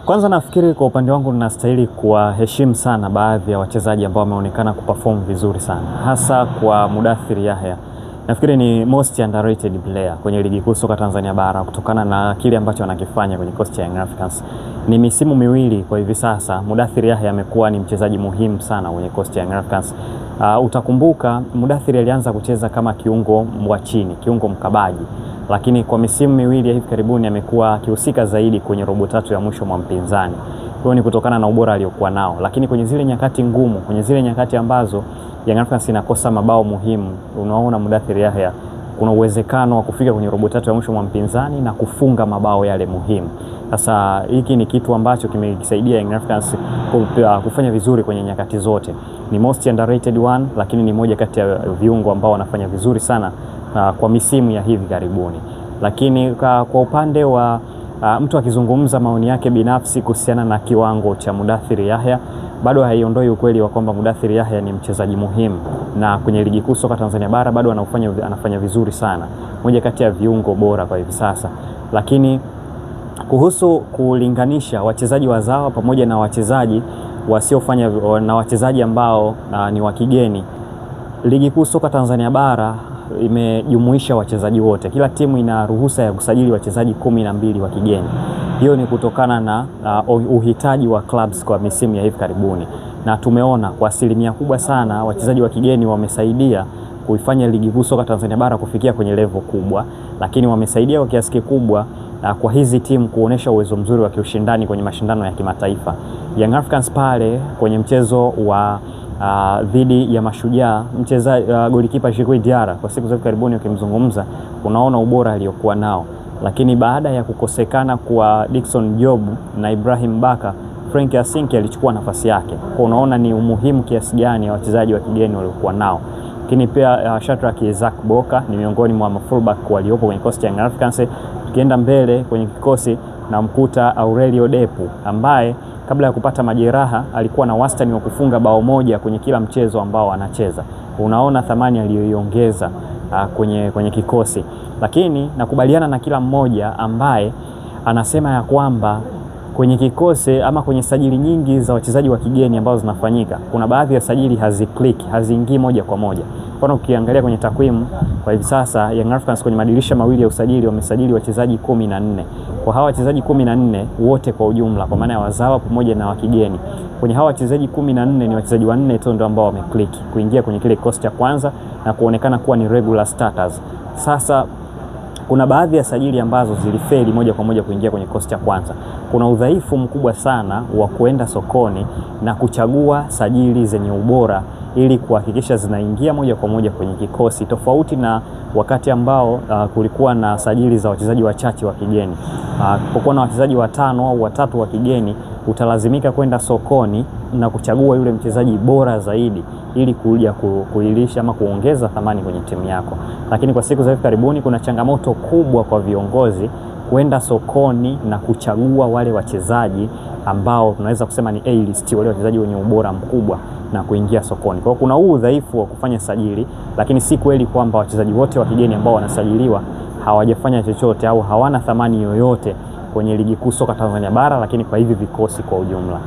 Kwanza nafikiri kwa upande wangu ninastahili kuwaheshimu sana baadhi ya wachezaji ambao wameonekana kuperform vizuri sana. Hasa kwa Mudathir Yahya. Nafikiri ni most underrated player kwenye ligi kuu soka Tanzania bara kutokana na kile ambacho anakifanya kwenye kikosi cha Young Africans. Ni misimu miwili kwa hivi sasa Mudathir Yahya amekuwa ni mchezaji muhimu sana kwenye kikosi cha Young Africans. Utakumbuka Mudathir alianza kucheza kama kiungo wa chini, kiungo mkabaji. Lakini kwa misimu miwili ya hivi karibuni amekuwa akihusika zaidi kwenye robo tatu ya mwisho mwa mpinzani. Hiyo ni kutokana na ubora aliokuwa nao. Lakini kwenye zile nyakati ngumu, kwenye zile nyakati ambazo Young Africans inakosa mabao muhimu, unaona Mudathir Yahya kuna uwezekano wa kufika kwenye robo tatu ya mwisho mwa mpinzani na kufunga mabao yale muhimu. Sasa hiki ni kitu ambacho kimesaidia Young Africans kufanya vizuri kwenye nyakati zote. Ni most underrated one, lakini ni moja kati ya viungo ambao wanafanya vizuri sana kwa misimu ya hivi karibuni. Lakini kwa upande wa mtu akizungumza maoni yake binafsi kuhusiana na kiwango cha Mudathir Yahya, bado haiondoi ukweli wa kwamba Mudathir Yahya ni mchezaji muhimu na kwenye ligi kuu soka Tanzania bara bado anafanya vizuri sana. Moja kati ya viungo bora kwa hivi sasa. Lakini kuhusu kulinganisha wachezaji wazawa pamoja na wachezaji wasiofanya na wachezaji ambao ni wa kigeni, ligi kuu soka Tanzania bara imejumuisha wachezaji wote. Kila timu ina ruhusa ya kusajili wachezaji 12 wa kigeni. Hiyo ni kutokana na uhitaji wa clubs kwa misimu ya hivi karibuni. Na tumeona kwa asilimia kubwa sana wachezaji wa kigeni wamesaidia kuifanya ligi kuu soka Tanzania bara kufikia kwenye level kubwa, lakini wamesaidia kwa kiasi kikubwa kwa hizi timu kuonesha uwezo mzuri wa kiushindani kwenye mashindano ya kimataifa. Young Africans pale kwenye mchezo wa dhidi ya Mashujaa, golikipa Djigui Diarra kwa siku za karibuni ukimzungumza unaona ubora aliokuwa nao. Lakini baada ya kukosekana kwa Dickson Job na Ibrahim Baka, Frank Yasinki alichukua nafasi yake. Kwa unaona ni umuhimu kiasi gani ya wachezaji wa kigeni waliokuwa nao. Lakini pia Shadrack Isaac Boka ni miongoni mwa fullback waliopo kwenye kikosi cha Young Africans. Tukienda mbele kwenye kikosi na mkuta Aurelio Depu ambaye kabla ya kupata majeraha alikuwa na wastani wa kufunga bao moja kwenye kila mchezo ambao anacheza. Unaona thamani aliyoiongeza kwenye kikosi. Lakini nakubaliana na kila mmoja ambaye anasema ya kwamba kwenye kikosi ama kwenye sajili nyingi za wachezaji wa kigeni ambazo zinafanyika, kuna baadhi ya sajili haziingii moja kwa moja. Kwa ukiangalia kwenye takwimu kwa hivi sasa Young Africans kwenye madirisha mawili ya usajili wamesajili wachezaji 14. Kwa hawa wachezaji 14 wote kwa ujumla kwa maana ya wazawa pamoja na wa kigeni. Kwenye hawa wachezaji 14 ni wachezaji 4 tu ndio ambao wameclick kuingia kwenye kile kikosi cha kwanza na kuonekana kuwa ni regular starters. Sasa kuna baadhi ya sajili ambazo zilifeli moja kwa moja kuingia kwenye kikosi cha kwanza. Kuna udhaifu mkubwa sana wa kuenda sokoni na kuchagua sajili zenye ubora ili kuhakikisha zinaingia moja kwa moja kwenye kikosi, tofauti na wakati ambao kulikuwa na sajili za wachezaji wachache wa kigeni. Kwa na wachezaji 5 au 3 wa kigeni, utalazimika kwenda sokoni na kuchagua yule mchezaji bora zaidi ili kuja kuilisha ama kuongeza thamani kwenye timu yako. Lakini kwa siku za hivi karibuni kuna changamoto kubwa kwa viongozi kwenda sokoni na kuchagua wale wachezaji ambao tunaweza kusema ni A-list, wale wachezaji wenye ubora mkubwa na kuingia sokoni. Kwa hiyo kuna udhaifu wa kufanya sajili, lakini si kweli kwamba wachezaji wote wa kigeni ambao wanasajiliwa hawajafanya chochote au hawana thamani yoyote kwenye ligi kuu soka Tanzania bara, lakini kwa hivi vikosi kwa ujumla.